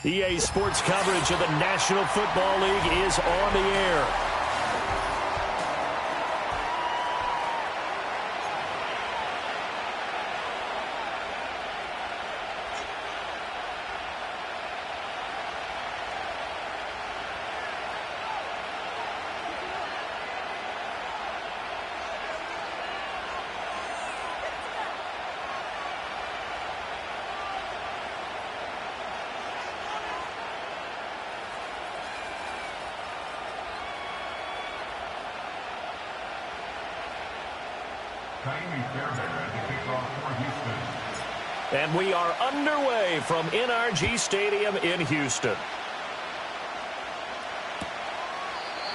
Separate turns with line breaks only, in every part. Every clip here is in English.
EA Sports coverage of the National Football League is on the air. And we are underway from NRG Stadium in Houston.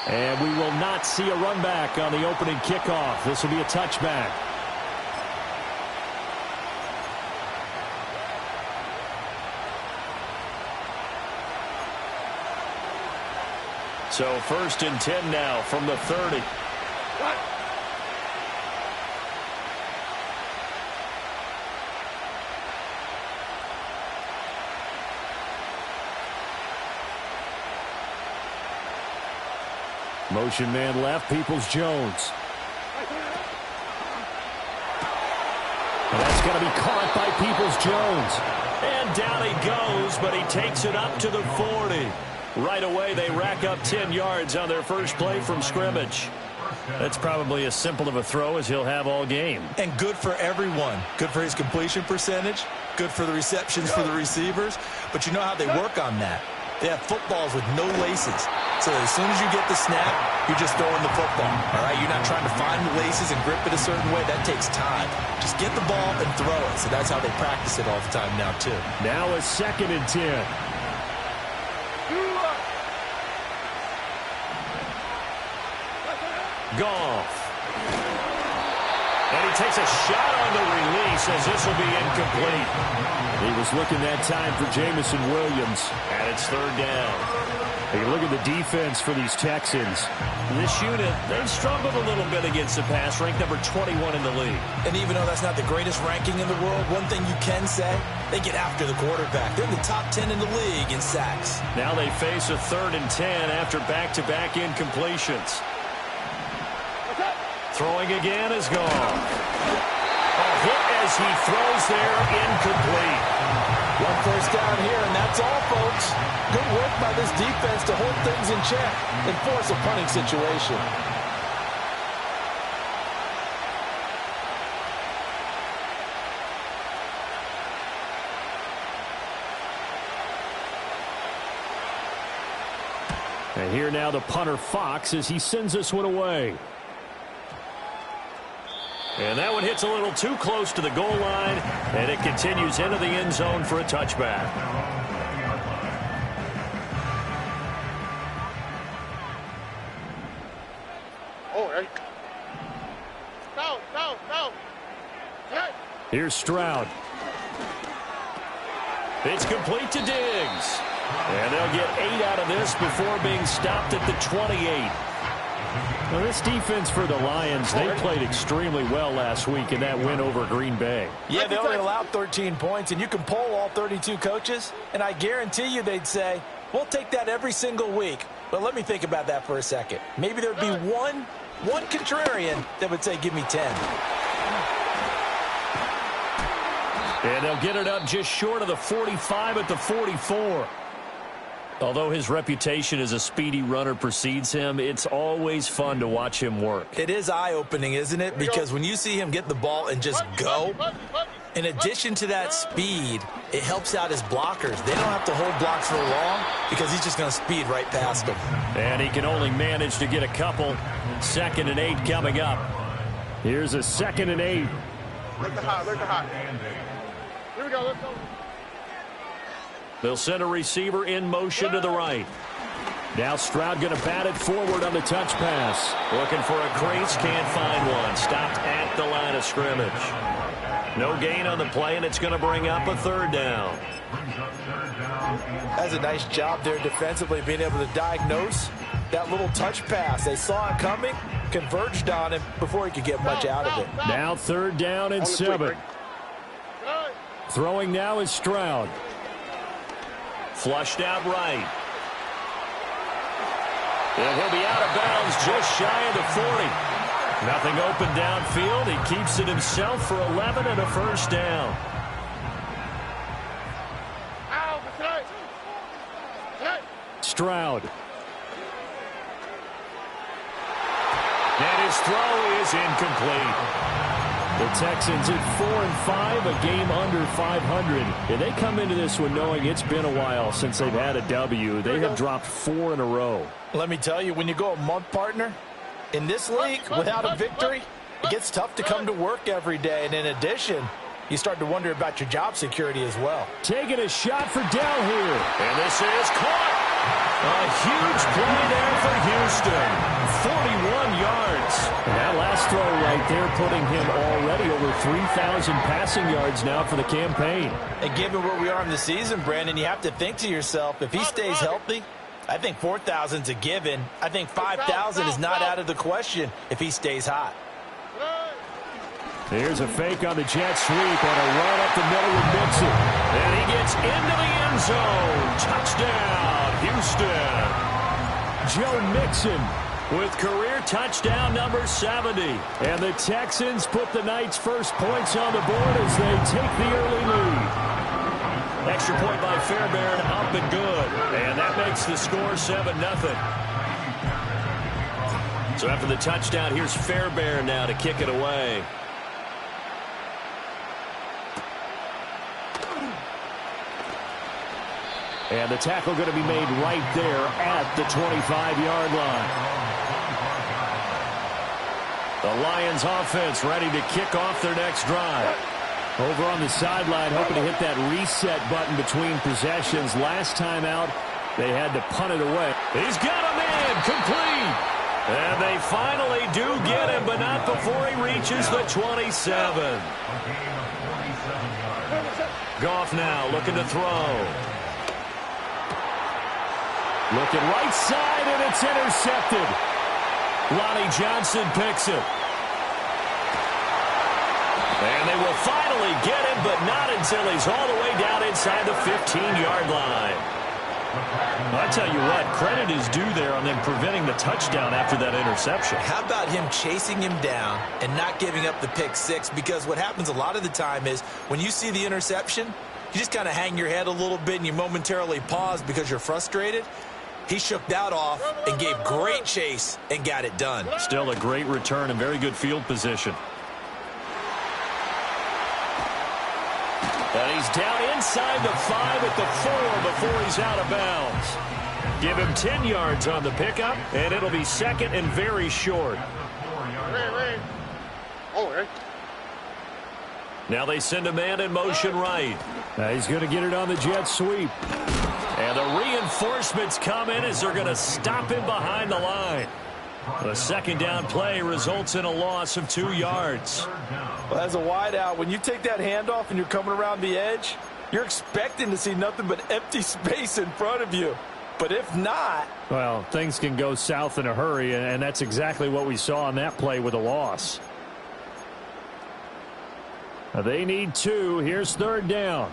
And we will not see a run back on the opening kickoff. This will be a touchback. So 1st and 10 now from the 30. Motion man left, Peoples-Jones. And that's going to be caught by Peoples-Jones. And down he goes, but he takes it up to the 40. Right away, they rack up 10 yards on their first play from scrimmage. That's probably as simple of a throw as he'll have all game.
And good for everyone. Good for his completion percentage. Good for the receptions for the receivers. But you know how they work on that. They have footballs with no laces. So as soon as you get the snap, you're just throwing the football. All right, you're not trying to find the laces and grip it a certain way. That takes time. Just get the ball and throw it. So that's how they practice it all the time now, too.
Now a 2nd and 10. Goff. And he takes a shot on the release as this will be incomplete. He was looking that time for Jamison Williams, and it's 3rd down. You look at the defense for these Texans. This unit, they've struggled a little bit against the pass, ranked number 21 in the league.
And even though that's not the greatest ranking in the world, one thing you can say, they get after the quarterback. They're in the top 10 in the league in sacks.
Now they face a 3rd and 10 after back-to-back incompletions. Throwing again is gone. A hit as he throws there, incomplete.
1 first down here, and that's all, folks. Good work by this defense to hold things in check and force a punting situation.
And here now the punter Fox as he sends this one away. And that one hits a little too close to the goal line, and it continues into the end zone for a touchback. Here's Stroud. It's complete to Diggs. And they'll get 8 out of this before being stopped at the 28. Well, this defense for the Lions, they played extremely well last week in that win over Green Bay.
Yeah, they only allowed 13 points, and you can poll all 32 coaches, and I guarantee you they'd say, we'll take that every single week. But let me think about that for a second. Maybe there'd be one contrarian that would say, give me 10.
And they'll get it up just short of the 45 at the 44. Although his reputation as a speedy runner precedes him, it's always fun to watch him work.
It is eye-opening, isn't it? Because when you see him get the ball and just go, in addition to that speed, it helps out his blockers. They don't have to hold blocks for long because he's just going to speed right past them.
And he can only manage to get a couple. 2nd and 8 coming up. Here's a 2nd and 8.
Look the hot. Here we go, let's go.
They'll send a receiver in motion to the right. Now Stroud going to bat it forward on the touch pass. Looking for a crease, can't find one. Stopped at the line of scrimmage. No gain on the play, and it's going to bring up a 3rd down.
That's a nice job there defensively, being able to diagnose that little touch pass. They saw it coming, converged on him before he could get much out of it.
Now 3rd down and 7. Throwing now is Stroud. Flushed out right. And he'll be out of bounds just shy of the 40. Nothing open downfield. He keeps it himself for 11 and a first down. Stroud. And his throw is incomplete. The Texans at 4-5, a game under 500. And they come into this one knowing it's been a while since they've had a W. They have dropped 4 in a row.
Let me tell you, when you go a month, partner, in this league, without a victory, it gets tough to come to work every day. And in addition, you start to wonder about your job security as well.
Taking a shot for Dell here. And this is caught. A huge play there for Houston. 41 yards. And that last throw right there putting him already over 3,000 passing yards now for the campaign.
And given where we are in the season, Brandon, you have to think to yourself, if he stays healthy, I think 4,000 is a given. I think 5,000 is not out of the question if he stays hot.
Here's a fake on the jet sweep and a run up the middle with Mixon. And he gets into the end zone. Touchdown, Houston. Joe Mixon with career touchdown number 70. And the Texans put the Knights' first points on the board as they take the early lead. Extra point by Fairbairn, up and good. And that makes the score 7-0. So after the touchdown, here's Fairbairn now to kick it away. And the tackle going to be made right there at the 25-yard line. The Lions offense ready to kick off their next drive. Over on the sideline, hoping to hit that reset button between possessions. Last time out, they had to punt it away. He's got a man, complete. And they finally do get him, but not before he reaches the 27. Goff now looking to throw. Looking right side, and it's intercepted. Lonnie Johnson picks it. And they will finally get him, but not until he's all the way down inside the 15-yard line. I tell you what, credit is due there on them preventing the touchdown after that interception.
How about him chasing him down and not giving up the pick six? Because what happens a lot of the time is when you see the interception, you just kind of hang your head a little bit and you momentarily pause because you're frustrated. He shook that off and gave great chase and got it done.
Still a great return and very good field position. And he's down inside the 5 at the 4 before he's out of bounds. Give him 10 yards on the pickup, and it'll be second and very short. Now they send a man in motion right. Now he's going to get it on the jet sweep. And the reinforcements come in as they're going to stop him behind the line. The second down play results in a loss of 2 yards.
Well, as a wideout, when you take that handoff and you're coming around the edge, you're expecting to see nothing but empty space in front of you. But if not...
well, things can go south in a hurry, and that's exactly what we saw on that play with a loss. They need 2. Here's third down.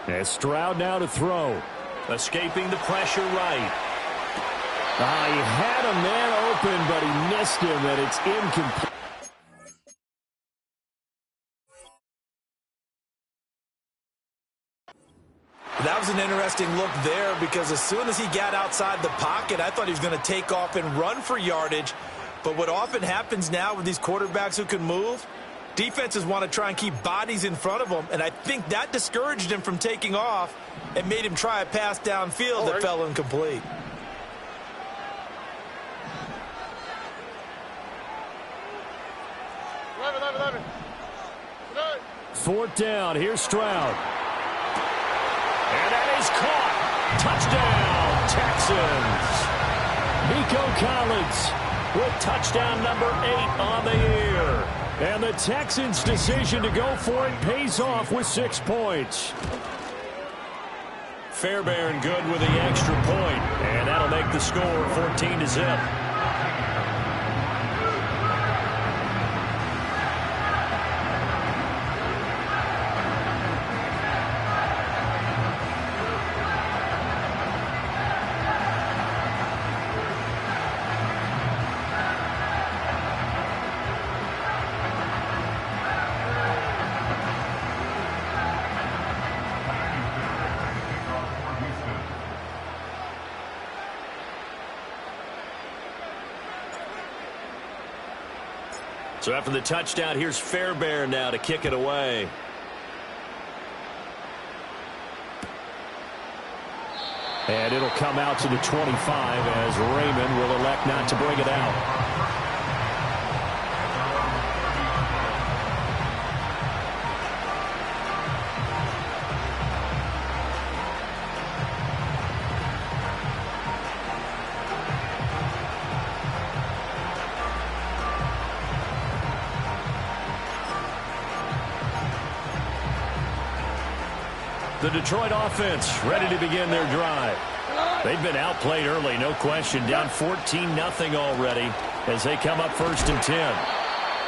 And Stroud now to throw. Escaping the pressure right. He had a man open, but he missed him, and it's incomplete.
That was an interesting look there because as soon as he got outside the pocket, I thought he was going to take off and run for yardage. But what often happens now with these quarterbacks who can move, defenses want to try and keep bodies in front of them, and I think that discouraged him from taking off and made him try a pass downfield that fell incomplete.
Fourth down. Here's Stroud. And that is caught. Touchdown, Texans. Nico Collins with touchdown number 8 on the year. And the Texans' decision to go for it pays off with 6 points. Fairbairn good with the extra point, and that'll make the score 14-0. So after the touchdown, here's Fairbairn now to kick it away.
And it'll come out to the 25 as Raymond will elect not to bring it out.
The Detroit offense ready to begin their drive. They've been outplayed early, no question. Down 14-0 already as they come up 1st and 10.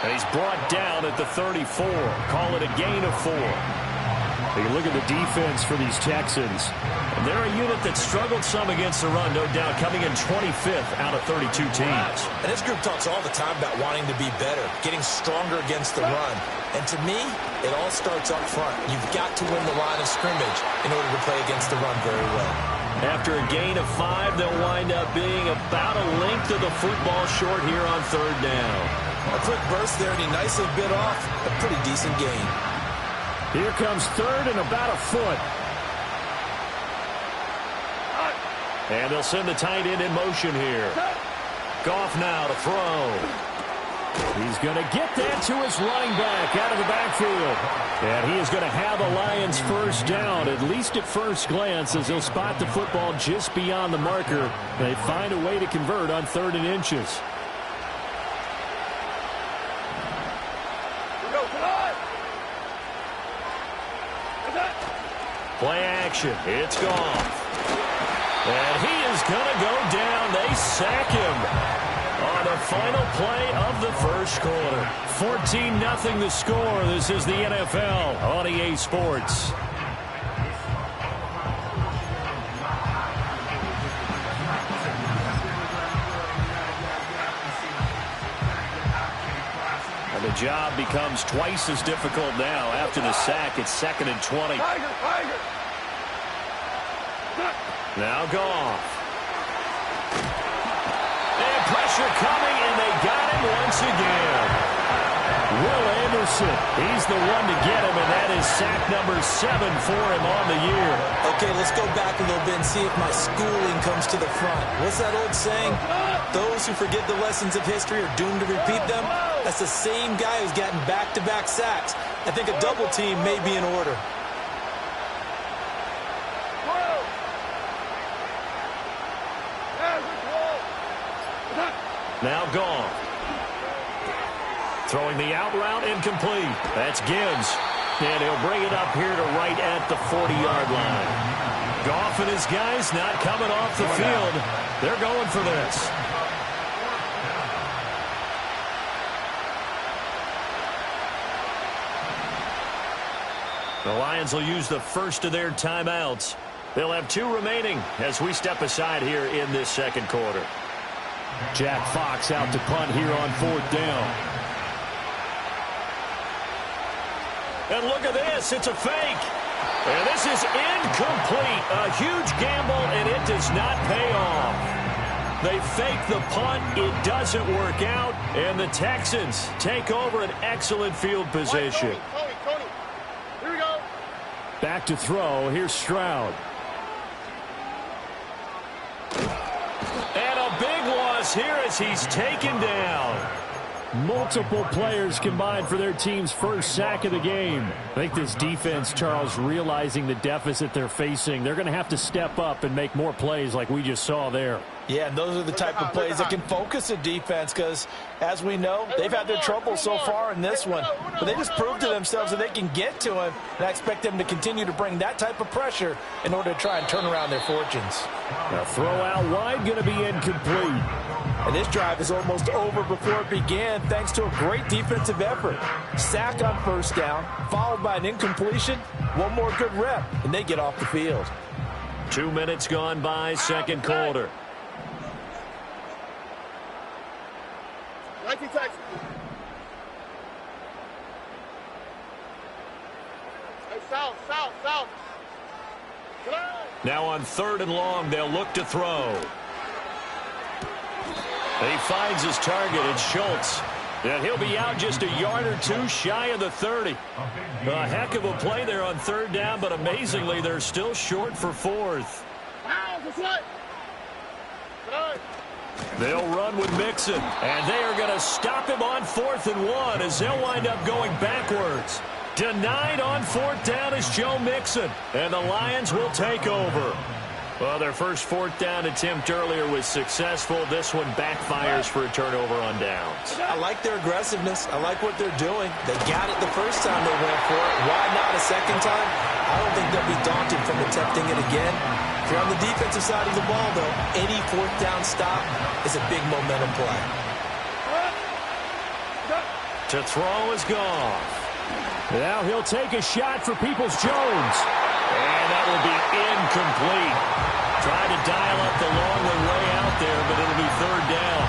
And he's brought down at the 34. Call it a gain of 4.
You look at the defense for these Texans.
And they're a unit that struggled some against the run, no doubt, coming in 25th out of 32 teams.
And this group talks all the time about wanting to be better, getting stronger against the run. And to me, it all starts up front. You've got to win the line of scrimmage in order to play against the run very well.
After a gain of 5, they'll wind up being about a length of the football short here on 3rd down.
A quick burst there, and he nicely bit off a pretty decent gain.
Here comes 3rd and about a foot.
And they'll send the tight end in motion here. Goff now to throw.
He's going to get that to his running back out of the backfield. And he is going to have the Lions 1st down, at least at first glance, as he'll spot the football just beyond the marker. They find a way to convert on 3rd and inches.
Play action. It's Goff. And he is going to go down. They sack him on the final play of the 1st quarter. 14-0 the score. This is the NFL on EA Sports. And the job becomes twice as difficult now. After the sack, it's 2nd and 20. Now Goff. And pressure coming, and they got him once again. Will Anderson, he's the one to get him, and that is sack number 7 for him on the year.
Okay, let's go back a little bit and see if my schooling comes to the front. What's that old saying? Those who forget the lessons of history are doomed to repeat them. That's the same guy who's gotten back-to-back sacks. I think a double team may be in order.
Now Goff. Throwing the out route incomplete. That's Gibbs. And he'll bring it up here to right at the 40-yard line. Goff and his guys not coming off the field. They're going for this. The Lions will use the first of their timeouts. They'll have 2 remaining as we step aside here in this 2nd quarter.
Jack Fox out to punt here on 4th down.
And look at this. It's a fake. And this is incomplete. A huge gamble, and it does not pay off. They fake the punt. It doesn't work out. And the Texans take over an excellent field position.
Tony. Here we go.
Back to throw. Here's Stroud.
And a big loss here as he's taken down.
Multiple players combined for their team's 1st sack of the game. I think this defense, Charles, realizing the deficit they're facing, they're going to have to step up and make more plays like we just saw there.
Yeah, and those are the type of plays that can focus a defense because, as we know, they've had their trouble so far in this one. But they just proved to themselves that they can get to him, and I expect them to continue to bring that type of pressure in order to try and turn around their fortunes.
Now throw out wide, going to be incomplete.
And this drive is almost over before it began thanks to a great defensive effort. Sack on 1st down, followed by an incompletion. One more good rep, and they get off the field.
2 minutes gone by, 2nd quarter.
19 Texans. Hey, south. Get on.
Now on 3rd and long, they'll look to throw. He finds his target. It's Schultz. And he'll be out just a yard or two shy of the 30. A heck of a play there on third down, but amazingly, they're still short for fourth. They'll run with Mixon, and they are going to stop him on 4th and 1 as they'll wind up going backwards. Denied on 4th down is Joe Mixon, and the Lions will take over. Well, their first 4th down attempt earlier was successful. This one backfires for a turnover on downs.
I like their aggressiveness. I like what they're doing. They got it the first time they went for it. Why not a second time? I don't think they'll be daunted from attempting it again. If you're on the defensive side of the ball, though, any 4th down stop is a big momentum play.
To throw is Goff.
Now he'll take a shot for Peoples-Jones.
And that will be incomplete. Tried to dial up the long way out there, but it'll be 3rd down.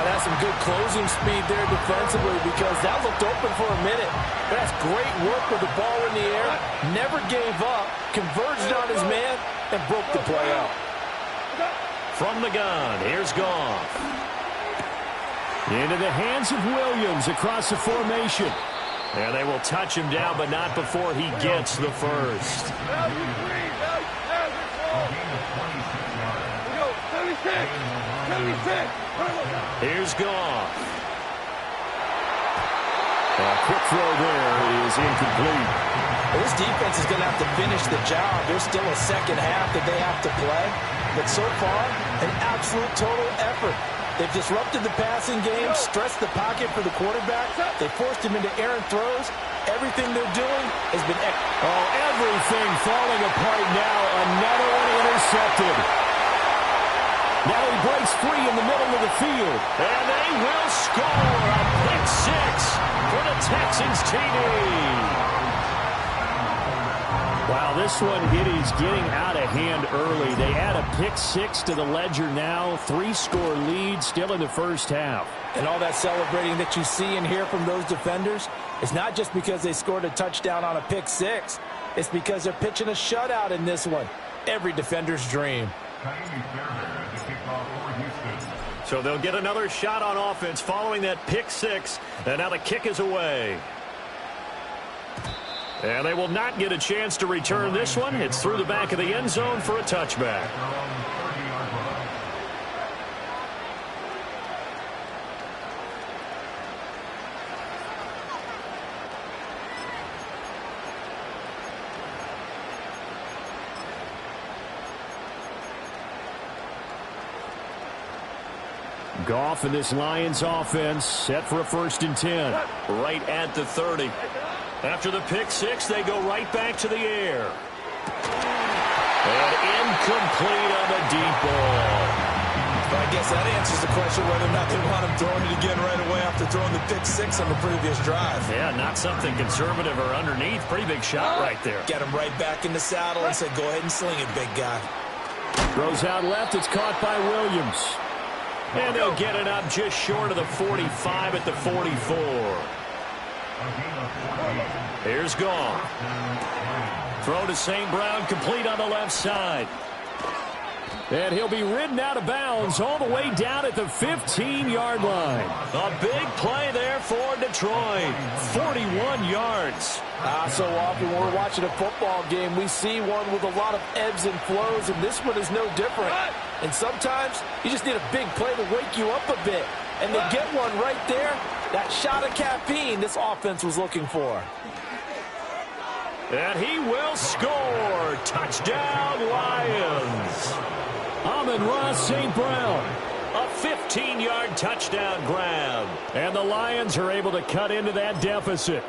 That's some good closing speed there defensively because that looked open for a minute. That's great work with the ball in the air. Never gave up, converged on his man, and broke the play out.
From the gun, here's Goff.
Into the hands of Williams across the formation.
And they will touch him down, but not before he gets the first. Here's Goff.
A quick throw there is incomplete.
Well, this defense is going to have to finish the job. There's still a second half that they have to play. But so far, an absolute total effort. They've disrupted the passing game, stressed the pocket for the quarterback. They forced him into errant throws. Everything they're doing has been
everything falling apart now. Another one intercepted. Now he breaks free in the middle of the field.
And they will score a pick 6 for the Texans TD.
Wow, this one is getting out of hand early. They add a pick 6 to the ledger now. 3-score lead still in the first half.
And all that celebrating that you see and hear from those defenders is not just because they scored a touchdown on a pick 6. It's because they're pitching a shutout in this one. Every defender's dream.
So they'll get another shot on offense following that pick 6. And now the kick is away. And they will not get a chance to return this one. It's through the back of the end zone for a touchback.
Goff and this Lions offense set for a 1st and 10.
Right at the 30. After the pick 6, they go right back to the air. And incomplete on the deep ball.
But I guess that answers the question whether or not they want him throwing it again right away after throwing the pick 6 on the previous drive.
Yeah, not something conservative or underneath. Pretty big shot right there.
Get him right back in the saddle and say, go ahead and sling it, big guy.
Throws out left. It's caught by Williams.
And they'll get it up just short of the 45 at the 44. Here's Goff. Throw to St. Brown, complete on the left side.
And he'll be ridden out of bounds all the way down at the 15-yard line.
A big play there for Detroit. 41 yards.
So often when we're watching a football game, we see one with a lot of ebbs and flows, and this one is no different. And sometimes you just need a big play to wake you up a bit. And they get one right there. That shot of caffeine this offense was looking for.
And he will score. Touchdown, Lions.
Amon-Ra St. Brown.
A 15-yard touchdown grab.
And the Lions are able to cut into that deficit.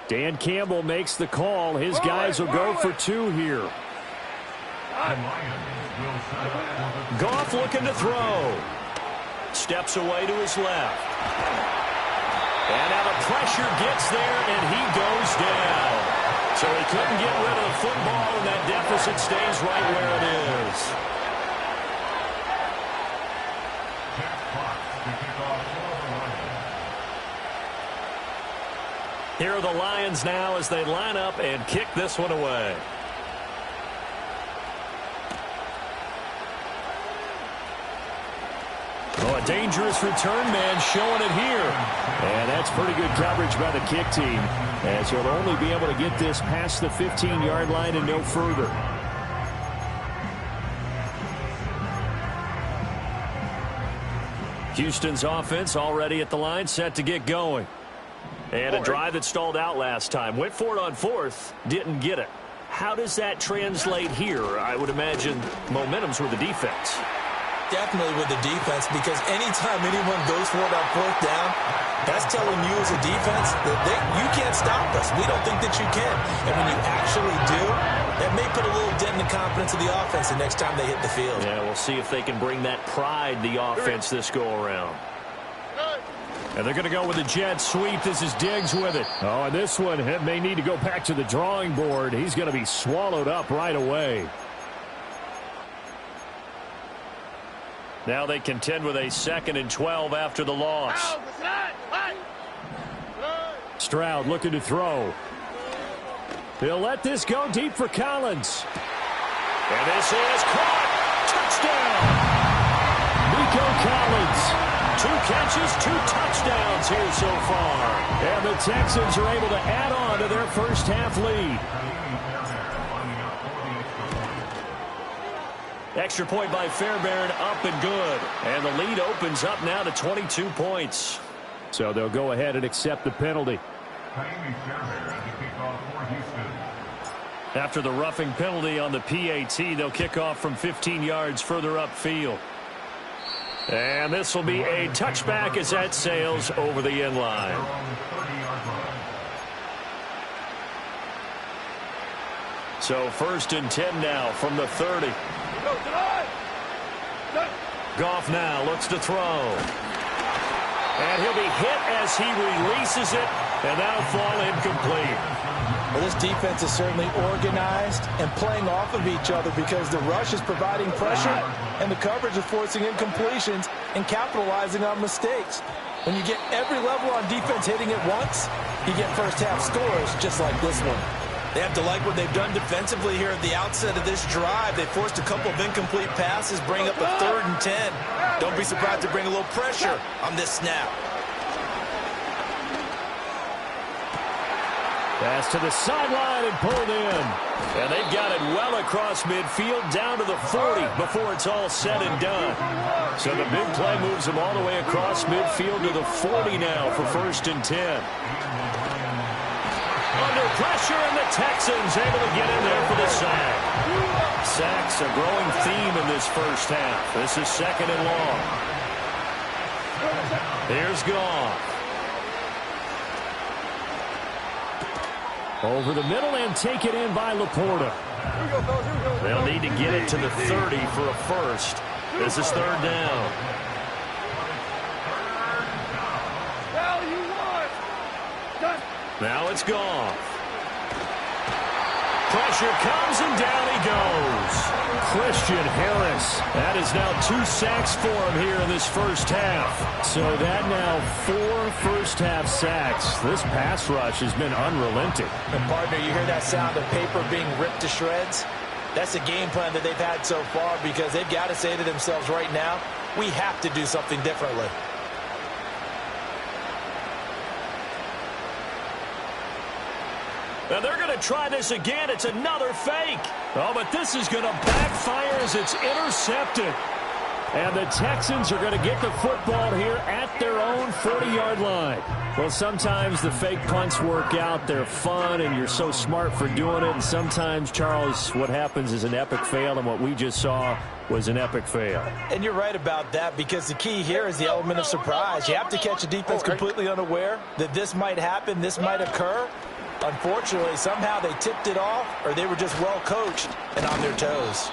Dan Campbell makes the call. His guys will go for 2 here.
Goff looking to throw. Steps away to his left. And now the pressure gets there, and he goes down. So he couldn't get rid of the football, and that deficit stays right where it is. Here are the Lions now as they line up and kick this one away.
Oh, A dangerous return man showing it here. And that's pretty good coverage by the kick team, as he'll only be able to get this past the 15-yard line and no further. Houston's offense already at the line, set to get going. And a drive that stalled out last time. Went for it on fourth, didn't get it. How does that translate here? I would imagine momentum's with the defense.
Definitely with the defense, because anytime anyone goes for it on fourth down, that's telling you as a defense that you can't stop us. We don't think that you can. And when you actually do, that may put a little dent in the confidence of the offense the next time they hit the field.
Yeah, we'll see if they can bring that pride, the offense, this go-around. And they're going to go with a jet sweep. This is Diggs with it. Oh, and this one may need to go back to the drawing board. He's going to be swallowed up right away. Now they contend with a 2nd and 12 after the loss. Stroud looking to throw. He'll let this go deep for Collins. And this is caught. Touchdown. Nico Collins. 2 catches, 2 touchdowns here so far. And the Texans are able to add on to their first half lead. Extra point by Fairbairn, up and good. And the lead opens up now to 22 points. So they'll go ahead and accept the penalty. After the roughing penalty on the PAT, they'll kick off from 15 yards further upfield. And this will be a touchback as that sails over the end line. So 1st and 10 now from the 30. Goff now looks to throw. And he'll be hit as he releases it, and that'll fall incomplete.
Well, this defense is certainly organized and playing off of each other, because the rush is providing pressure and the coverage is forcing incompletions and capitalizing on mistakes. When you get every level on defense hitting at once, you get first-half scores just like this one.
They have to like what they've done defensively here at the outset of this drive. They forced a couple of incomplete passes, bring up a 3rd and 10. Don't be surprised to bring a little pressure on this snap.
Pass to the sideline and pulled in. And they've got it well across midfield down to the 40 before it's all said and done. So the big play moves them all the way across midfield to the 40 now for 1st and 10. Under pressure, and the Texans able to get in there for the sack. Sacks a growing theme in this first half. This is 2nd and long. Here's Goff. Over the middle and take it in by Laporta. They'll need to get it to the 30 for a first. This is 3rd down. Now it's Goff. Pressure comes, and down he goes. Christian Harris. That is now 2 sacks for him here in this first half. So that now 4 first-half sacks. This pass rush has been unrelenting.
And, partner, you hear that sound of paper being ripped to shreds? That's the game plan that they've had so far, because they've got to say to themselves right now, we have to do something differently.
And they're going to try this again. It's another fake. Oh, but this is going to backfire as it's intercepted. And the Texans are going to get the football here at their own 40-yard line. Well, sometimes the fake punts work out. They're fun, and you're so smart for doing it. And sometimes, Charles, what happens is an epic fail, and what we just saw was an epic fail.
And you're right about that, because the key here is the element of surprise. You have to catch a defense completely unaware that this might happen, this might occur. Unfortunately, somehow they tipped it off, or they were just well coached and on their toes.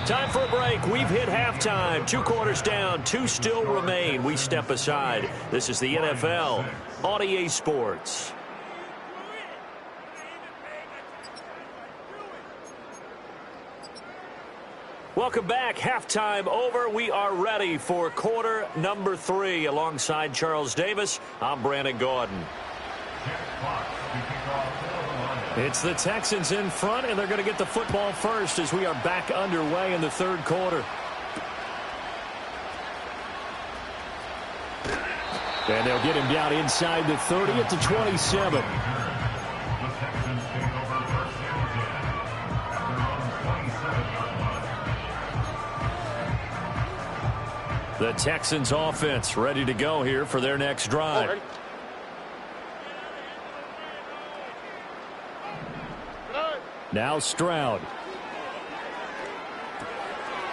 Time for a break. We've hit halftime. 2 quarters down, 2 still remain. We step aside. This is the NFL on EA Sports. Welcome back. Halftime over. We are ready for quarter number 3. Alongside Charles Davis, I'm Brandon Gaudin. It's the Texans in front, and they're going to get the football first as we are back underway in the 3rd quarter. And they'll get him down inside the 30 at the 27. The Texans offense ready to go here for their next drive. Now Stroud.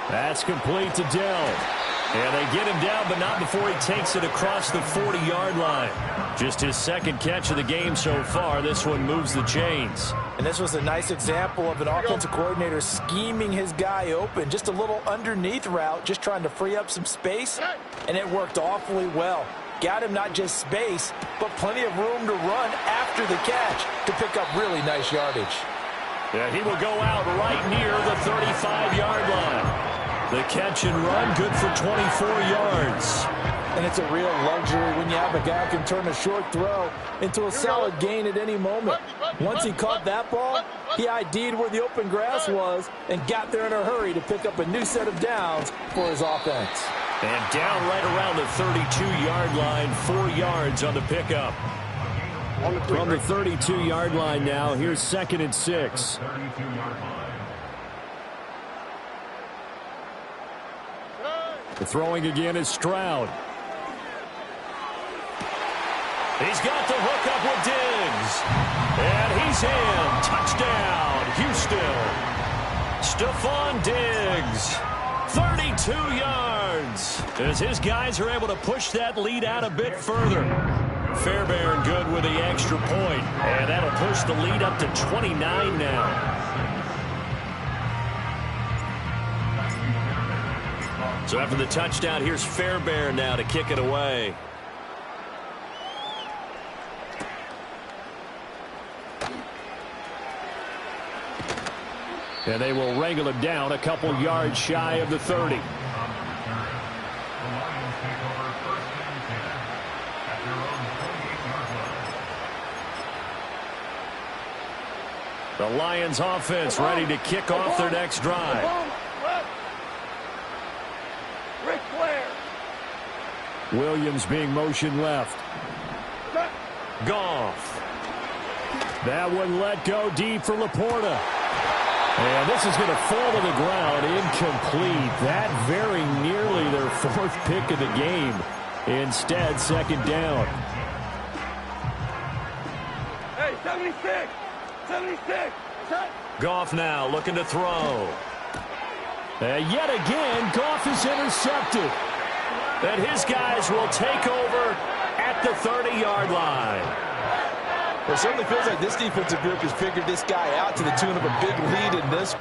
That's complete to Dell. And they get him down, but not before he takes it across the 40-yard line. Just his second catch of the game so far. This one moves the chains.
And this was a nice example of an offensive coordinator scheming his guy open. Just a little underneath route, just trying to free up some space, and it worked awfully well. Got him not just space, but plenty of room to run after the catch to pick up really nice yardage.
Yeah, he will go out right near the 35-yard line. The catch and run, good for 24 yards.
And it's a real luxury when you have a guy who can turn a short throw into a solid gain at any moment. Once he caught that ball, he ID'd where the open grass was and got there in a hurry to pick up a new set of downs for his offense.
And down right around the 32-yard line, 4 yards on the pickup. From the 32-yard line now, here's 2nd and 6. The throwing again is Stroud. He's got the hook up with Diggs. And he's in. Touchdown, Houston. Stephon Diggs. 32 yards. As his guys are able to push that lead out a bit further. Fairbairn good with the extra point. And that'll push the lead up to 29 now. So after the touchdown, here's Fairbairn now to kick it away. And they will wrangle him down a couple yards shy of the 30. The Lions offense ready to kick off their next drive. Williams being motioned left. Goff. That one let go deep for Laporta. And this is going to fall to the ground incomplete. That very nearly their 4th pick of the game. Instead, 2nd down.
Hey, 76! 76!
Goff now looking to throw. And yet again, Goff is intercepted. And his guys will take over at the 30-yard line.
Well, it certainly feels like this defensive group has figured this guy out to the tune of a big lead in this